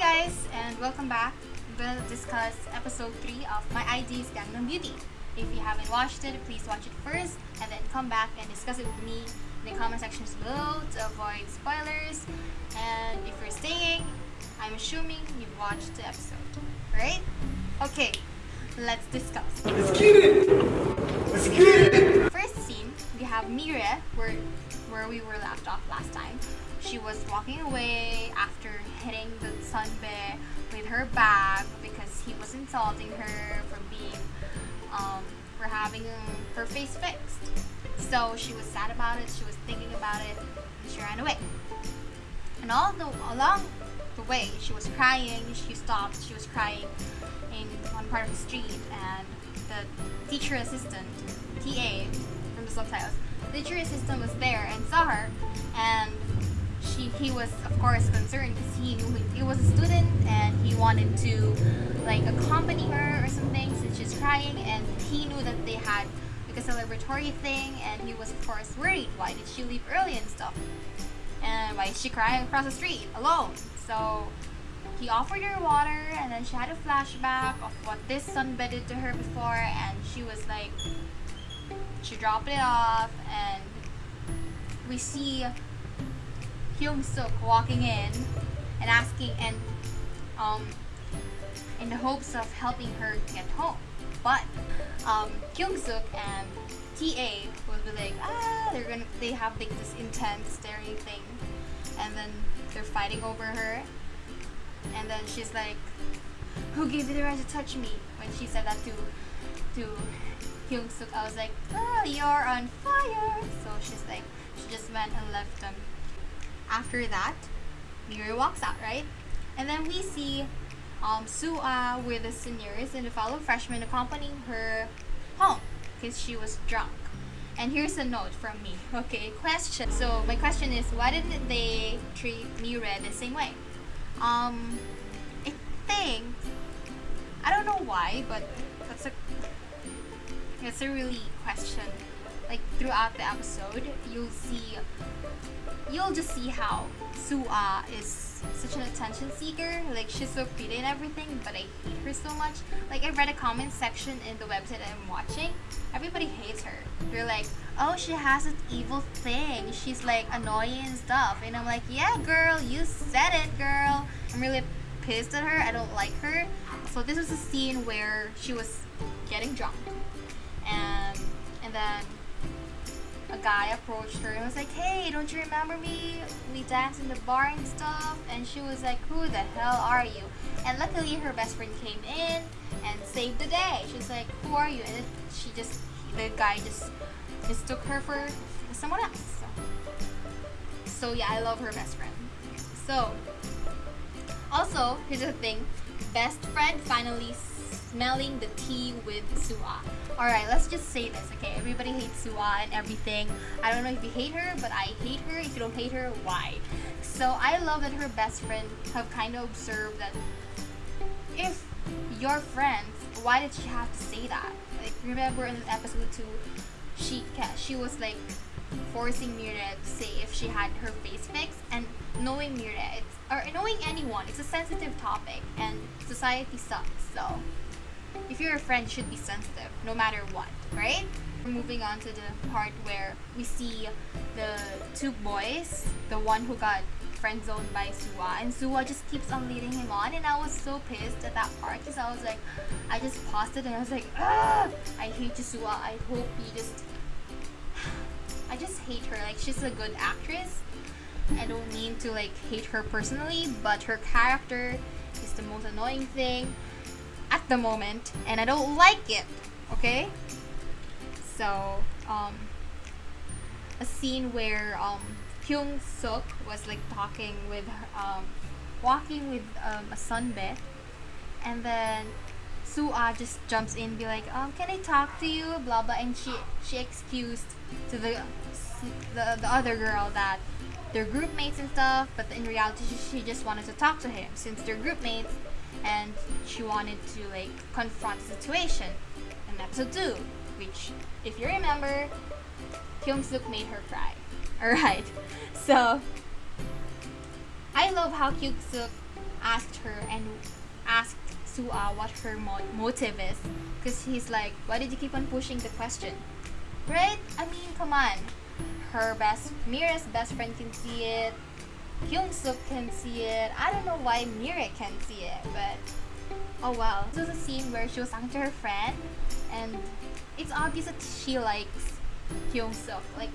guys, and welcome back. I'm gonna discuss episode 3 of My ID's Gangnam Beauty. If you haven't watched it, please watch it first and then come back and discuss it with me in the comment sections below to avoid spoilers. And if you're staying, I'm assuming you've watched the episode, right? Okay, let's discuss. Let's get it! Let's get it! First scene, we have Mire, where we were left off last time. She was walking away after hitting the sunbae with her bag because he was insulting her for for having her face fixed. So she was sad about it, she was thinking about it, and she ran away. And along the way, she was crying, she stopped, she was crying in one part of the street, and the teacher assistant, TA, from the subtitles, the teacher assistant was there and saw her, and he was of course concerned because he knew he was a student and he wanted to accompany her or something since she's crying, and he knew that they had a celebratory thing, and he was of course worried. Why did she leave early and stuff? And why is she crying across the street alone? So he offered her water, and then she had a flashback of what this sunbae did to her before, and she dropped it off, and we see Hyung-suk walking in and asking in the hopes of helping her get home. But Hyung-suk and TA will be like, they have this intense staring thing, and then they're fighting over her, and then she's like, who gave you the right to touch me? When she said that to Hyung-suk, I was like, you're on fire. So she just went and left them. After that, Miri walks out, right? And then we see Soo-ah with the seniors and the fellow freshmen accompanying her home because she was drunk. And here's a note from me. Okay, question. So my question is, why didn't they treat Mire the same way? I don't know why, but that's a really question. Throughout the episode, you'll just see how Soo-ah is such an attention seeker. She's so pretty and everything, but I hate her so much. I read a comment section in the website that I'm watching. Everybody hates her. They're like, oh, she has this evil thing. She's annoying and stuff. And I'm like, yeah, girl, you said it, girl. I'm really pissed at her. I don't like her. So this was a scene where she was getting drunk, and then a guy approached her and was like, hey, don't you remember me? We danced in the bar and stuff. And she was like, who the hell are you? And luckily her best friend came in and saved the day. She's like, who are you? And the guy just mistook her for someone else. So yeah, I love her best friend. So also, here's the thing, best friend finally smelling the tea with Soo-ah. Alright, let's just say this, okay? Everybody hates Soo-ah and everything. I don't know if you hate her, but I hate her. If you don't hate her, why? So I love that her best friend have kind of observed that if you're friends, why did she have to say that? Remember in episode 2, she was forcing Mire to say if she had her face fixed, and knowing Mire, or knowing anyone, it's a sensitive topic and society sucks. So if you're a friend, you should be sensitive no matter what, right? We're moving on to the part where we see the two boys, the one who got friend zoned by Soo-ah, and Soo-ah just keeps on leading him on, and I was so pissed at that part because I was like, I just paused it and I was like, I hate you, Soo-ah. I hope you I just hate her. She's a good actress. I don't mean to hate her personally, but her character is the most annoying thing at the moment, and I don't like it. Okay? So a scene where Hyung-suk was talking with walking with a sunbae, and then Soo-ah just jumps in, be like, can I talk to you, blah blah, and she excused to the other girl that they're group mates and stuff, but in reality she just wanted to talk to him since they're group mates, and she wanted to confront the situation in episode 2, which, if you remember, Hyung-suk made her cry. Alright, so I love how Hyung-suk asked her and asked Sua what her motive is, because he's like, why did you keep on pushing the question, right? I mean, come on. Mira's best friend can see it. Kyung Suk can see it. I don't know why Mira can see it, but oh well. This was a scene where she was talking to her friend, and it's obvious that she likes Kyung Suk. Like,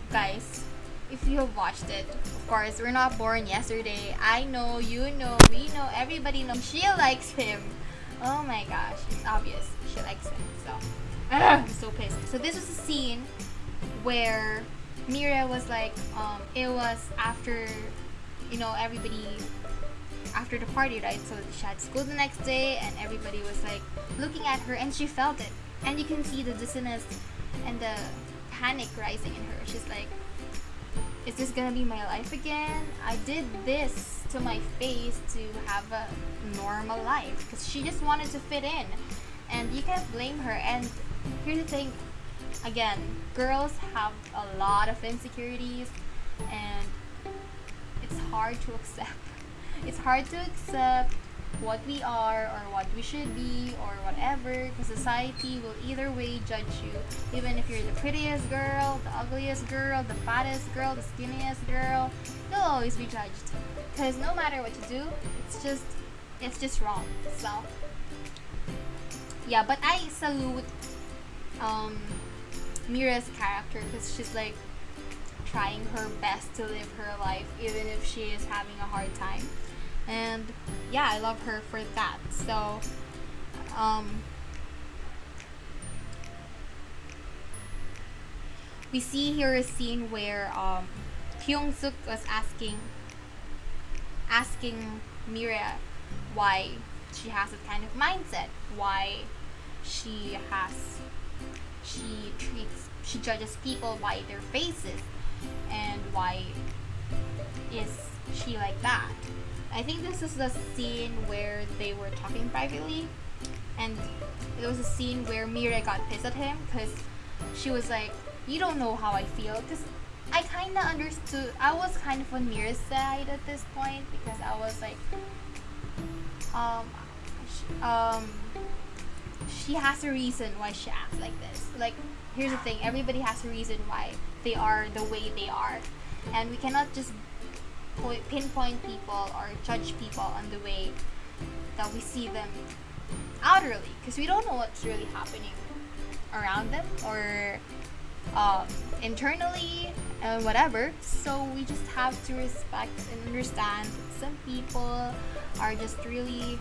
guys, if you have watched it, of course, we're not born yesterday. I know, you know, we know, everybody knows she likes him. Oh my gosh, it's obvious she likes him. So, I'm so pissed. So this was a scene where Mira was like, it was after, everybody, after the party, right? So she had school the next day, and everybody was like looking at her, and she felt it. And you can see the dizziness and the panic rising in her. She's like, is this gonna be my life again? I did this to my face to have a normal life, because she just wanted to fit in, and you can't blame her. And here's the thing, again, girls have a lot of insecurities, and it's hard to accept. It's hard to accept what we are or what we should be or whatever, because society will either way judge you. Even if you're the prettiest girl, the ugliest girl, the fattest girl, the skinniest girl, you'll always be judged, because no matter what you do, it's just wrong. So yeah, but I salute Mira's character, because she's like trying her best to live her life even if she is having a hard time. And yeah, I love her for that. So we see here a scene where Kyung Suk was asking Mira why she has that kind of mindset, why she judges people by their faces, and why is she like that. I think this is the scene where they were talking privately, and there was a scene where Mira got pissed at him because she was like, you don't know how I feel, because I kind of understood. I was kind of on Mira's side at this point, because I was like, she has a reason why she acts like this. Like, here's the thing, everybody has a reason why they are the way they are, and we cannot just pinpoint people or judge people on the way that we see them outwardly, because we don't know what's really happening around them or internally and whatever. So we just have to respect and understand that some people are just really,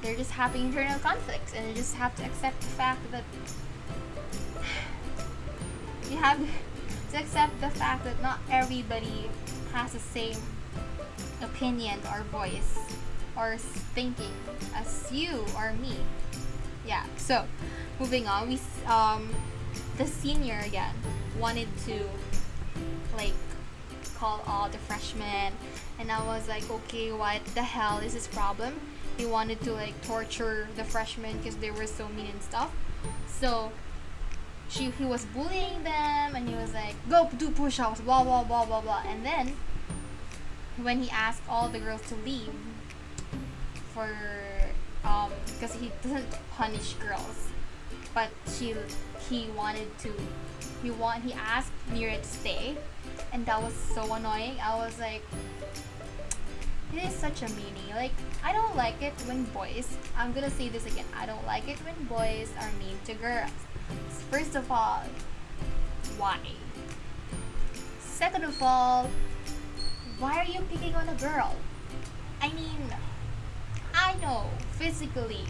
they're just having internal conflicts, and you just have to accept the fact that you have to accept the fact that not everybody has the same opinion or voice or thinking as you or me. Yeah, so moving on, we the senior again wanted to like call all the freshmen, and I was like, okay, what the hell is his problem? He wanted to like torture the freshmen because they were so mean and stuff. So he was bullying them, and he was like, go do push-ups, blah blah blah blah blah. And then when he asked all the girls to leave for because he doesn't punish girls, but he asked Mira to stay, and that was so annoying. I was like, it is such a meanie. Like, I don't like it when boys, I'm gonna say this again, I don't like it when boys are mean to girls. First of all, why? Second of all, why are you picking on a girl? I mean, I know physically,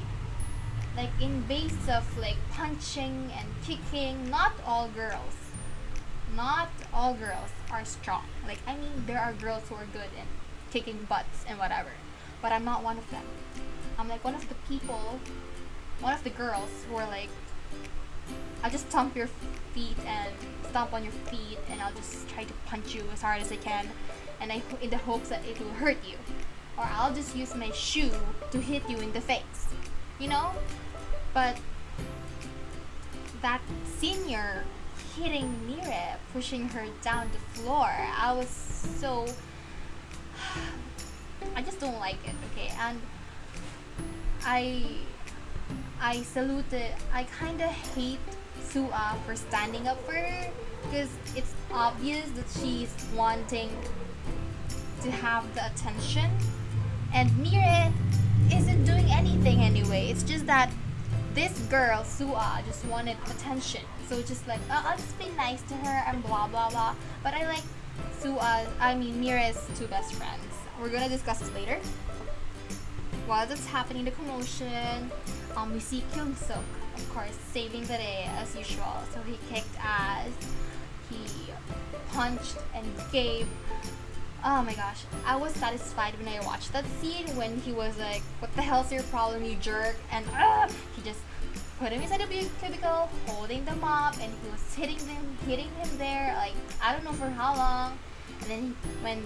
like in base of like punching and kicking, not all girls are strong. Like, I mean, there are girls who are good in kicking butts and whatever, but I'm not one of them. I'm like one of the girls who are like, I'll just stomp on your feet, and I'll just try to punch you as hard as I can, and in the hopes that it will hurt you, or I'll just use my shoe to hit you in the face, you know? But that senior hitting Mira, pushing her down the floor, I just don't like it, okay? And I salute it. I kind of hate Sua for standing up for her because it's obvious that she's wanting to have the attention, and Mire isn't doing anything anyway. It's just that this girl Sua just wanted attention, so just like, oh, I'll just be nice to her and blah blah blah. But I like Mire's two best friends. We're gonna discuss this later. While that's happening, the commotion, we see Kyung Suk, of course, saving the day as usual. So he kicked ass, he punched and gave. Oh my gosh, I was satisfied when I watched that scene when he was like, "What the hell's your problem, you jerk?" And he just put him inside the cubicle, holding the mop, and he was hitting him there, like I don't know for how long. And then when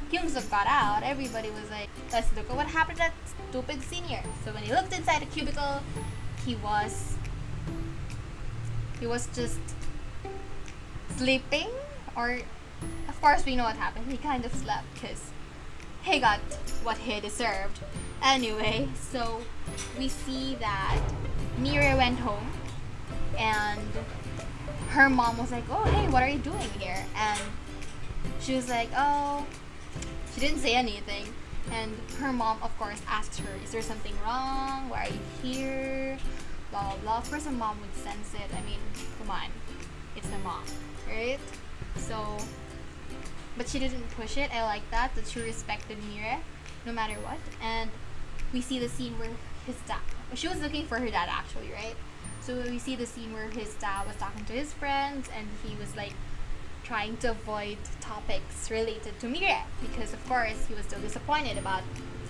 Kyung-suk got out, everybody was like, let's look at what happened to that stupid senior. So when he looked inside the cubicle, he was just sleeping, or of course we know what happened. He kind of slept because he got what he deserved. Anyway, so we see that Mira went home and her mom was like, oh hey, what are you doing here? And she was like, oh, she didn't say anything. And her mom, of course, asked her, is there something wrong? Why are you here? Blah, blah, blah. Of course, a mom would sense it. I mean, come on. It's the mom, right? So, but she didn't push it. I like that she respected Mira, no matter what. And we see the scene where his dad, she was looking for her dad actually, right? So we see the scene where his dad was talking to his friends and he was like, trying to avoid topics related to Mira because of course he was still disappointed about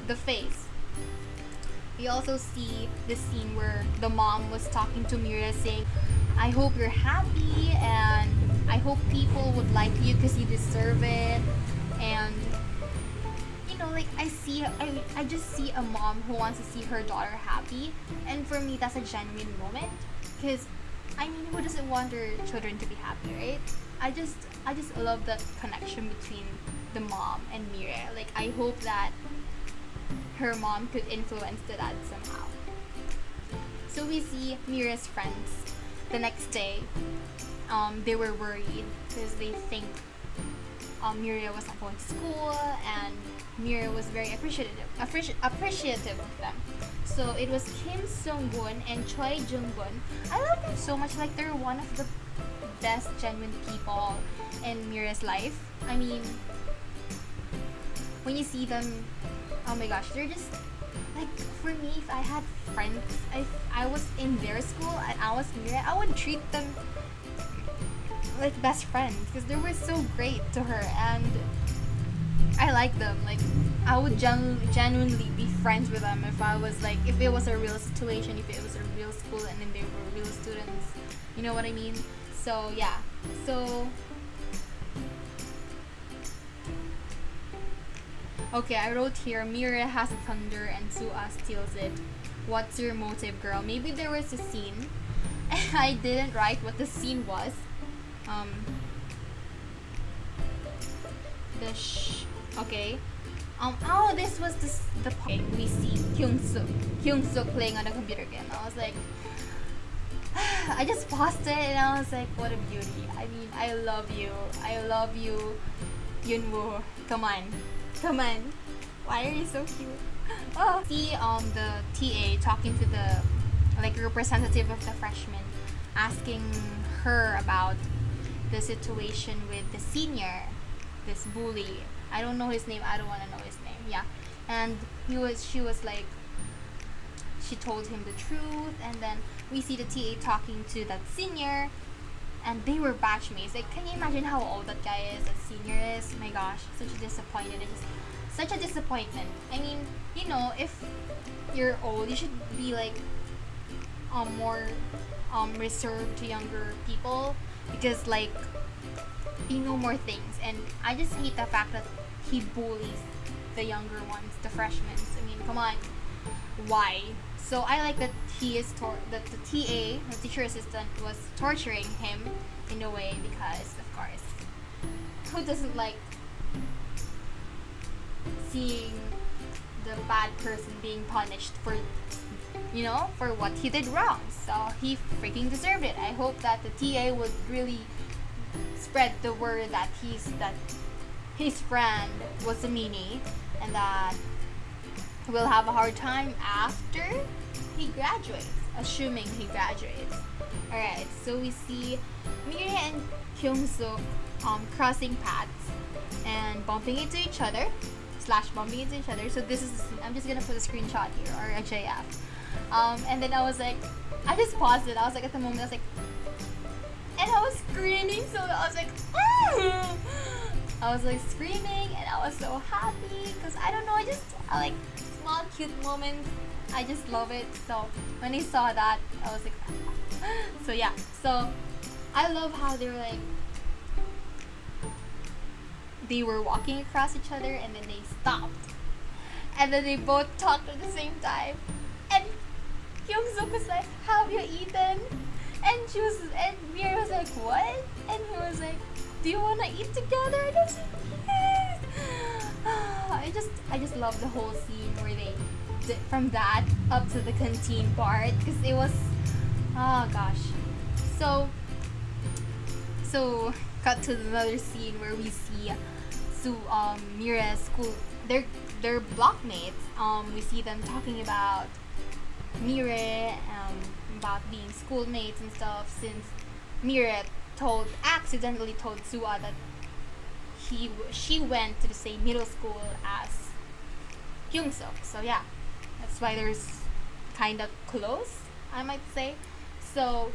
the face. We also see the scene where the mom was talking to Mira saying, I hope you're happy and I hope people would like you because you deserve it. And you know, like I just see a mom who wants to see her daughter happy, and for me that's a genuine moment because I mean, who doesn't want their children to be happy, right? I just love that connection between the mom and Mira. Like I hope that her mom could influence the dad somehow. So we see Mira's friends the next day. They were worried because they think Mira was not going to school, and Mira was very appreciative of them. So it was Kim Sung-gun and Choi Jung-gun. I love them so much. Like they're one of the best genuine people in Mira's life. I mean, when you see them, oh my gosh, they're just like, for me, if I had friends, if I was in their school and I was Mira, I would treat them like best friends because they were so great to her and I like them. Like I would genuinely be friends with them if I was like, if it was a real situation, if it was a real school and then they were real students, you know what I mean? So yeah, so okay, I wrote here, Mira has a thunder and Sua steals it. What's your motive, girl? Maybe there was a scene. I didn't write what the scene was. Okay. Oh, this was the point we see Kyung Suk playing on the computer game. I was like, I just paused it and I was like, what a beauty. I mean, I love you, Yunwoo. Come on. Why are you so cute? Oh. See the TA talking to the like representative of the freshman, asking her about the situation with the senior, this bully. I don't know his name. I don't want to know his name. Yeah, and she was like, she told him the truth, and then we see the TA talking to that senior, and they were batchmates. Like, can you imagine how old that guy is, that senior is? My gosh, such a disappointment. I mean, you know, if you're old, you should be like more reserved to younger people because like you know more things. And I just hate the fact that he bullies the younger ones, the freshmen. I mean, come on, why? So I like that that the TA, the teacher assistant, was torturing him in a way because, of course, who doesn't like seeing the bad person being punished for, for what he did wrong. So he freaking deserved it. I hope that the TA would really spread the word that his friend was a meanie, and that we'll have a hard time after he graduates, assuming he graduates. Alright, so we see Mira and Kyung-suk crossing paths and bumping into each other. So this is, I'm just gonna put a screenshot here, or a GIF. And then I was like, I just paused it. I was like, at the moment, I was like, and I was screaming, so I was like, ah! I was like screaming, and I was so happy, because I don't know, I like small cute moments. I just love it. So when I saw that, I was like, so yeah. So I love how they were walking across each other, and then they stopped, and then they both talked at the same time, and Kyung-suk was like, "Have you eaten?" And Mira was like, "What?" And he was like, "Do you wanna eat together?" And I was like, "Yes." I just love the whole scene where they did, from that up to the canteen part, because it was, oh gosh. So cut to another scene where we see Mira's school, their blockmates. We see them talking about Mira, about being schoolmates and stuff, since Mira accidentally told Sua that she went to the same middle school as Kyung-suk. So yeah, that's why there's kind of close, I might say. So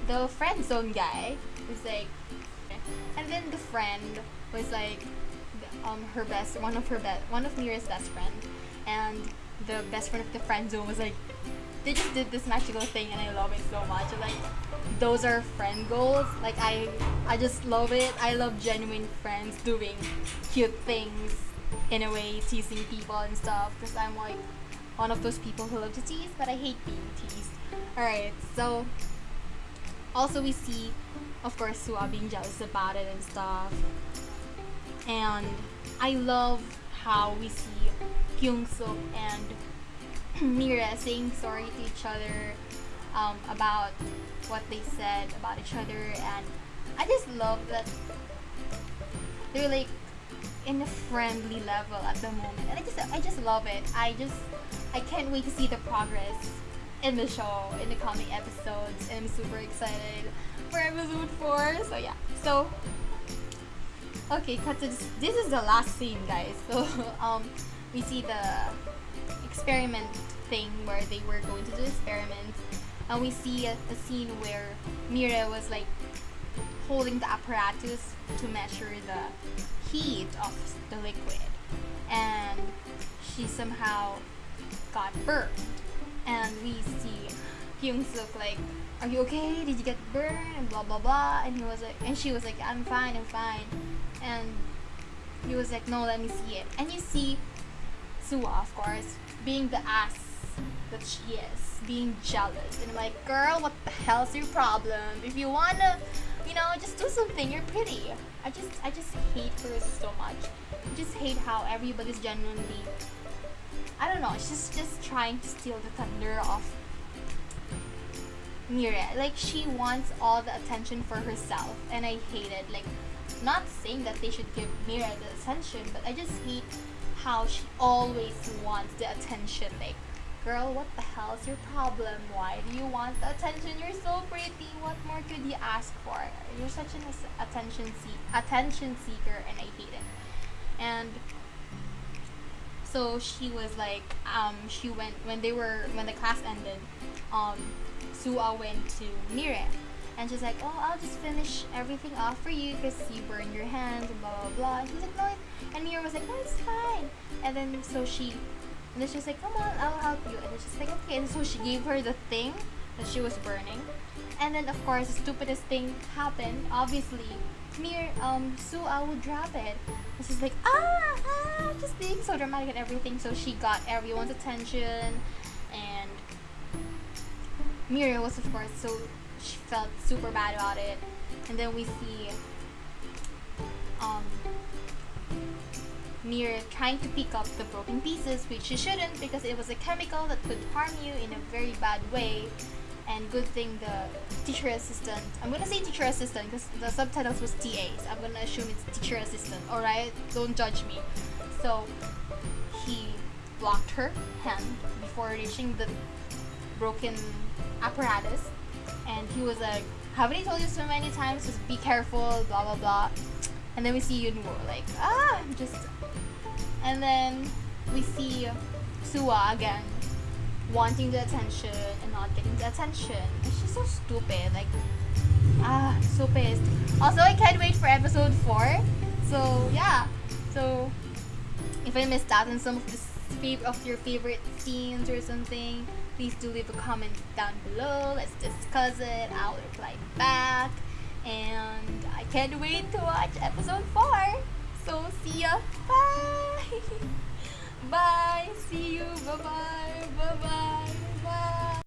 the friend zone guy was like, and then the friend was like, one of Mira's best friend, and the best friend of the friend zone was like, they just did this magical thing, and I love it so much. Like, those are friend goals. Like, I just love it. I love genuine friends doing cute things, in a way, teasing people and stuff, because I'm like one of those people who love to tease, but I hate being teased. Alright, so also we see, of course, Sua being jealous about it and stuff. And I love how we see Kyung-suk and Mira saying sorry to each other about what they said about each other, and I just love that they're like in a friendly level at the moment, and I just love it. I can't wait to see the progress in the show in the coming episodes, and I'm super excited for episode 4. So yeah, so okay, cut to this is the last scene, guys. So we see the experiment thing where they were going to do experiments, and we see a scene where Mira was like holding the apparatus to measure the heat of the liquid, and she somehow got burned, and we see Kyung-suk like, "Are you okay? Did you get burned?" and blah blah blah, and she was like, I'm fine," and he was like, "No, let me see it." And you see Sua, of course, being the ass that she is, being jealous, and I'm like, "Girl, what the hell's your problem? If you wanna, just do something. You're pretty." I just hate her so much. I just hate how everybody's genuinely, I don't know, she's just trying to steal the thunder of Mira. Like, she wants all the attention for herself, and I hate it. Like, not saying that they should give Mira the attention, but I just hate how she always wants the attention. Like, girl, what the hell is your problem? Why do you want the attention? You're so pretty. What more could you ask for? You're such an attention seeker, and I hate it. And so she was like, she went when the class ended. Sua went to Mira, and she's like, "Oh, I'll just finish everything off for you because you burned your hands and blah blah blah." And she's like, "No," and Mira was like, "No, it's fine." And then she's like, "Come on, I'll help you." And then she's like, "Okay." And so she gave her the thing that she was burning, and then of course the stupidest thing happened. Obviously, Sua would drop it, and she's like, just being so dramatic and everything. So she got everyone's attention, and Mira was, of course, so she felt super bad about it. And then we see near trying to pick up the broken pieces, which she shouldn't because it was a chemical that could harm you in a very bad way. And good thing the teacher assistant, I'm gonna say teacher assistant because the subtitles was TAs. I'm gonna assume it's teacher assistant, alright? Don't judge me. So he blocked her hand before reaching the broken apparatus, and he was like, haven't I told you so many times, just be careful, blah blah blah. And then we see Yunwoo like, just, and then we see Suwa again wanting the attention and not getting the attention. And she's so stupid, like, so pissed. Also, I can't wait for episode 4. So yeah, so if I missed out on some of your favorite scenes or something, please do leave a comment down below. Let's discuss it. I'll reply back. And I can't wait to watch episode 4. So see ya. Bye. Bye. See you. Bye bye.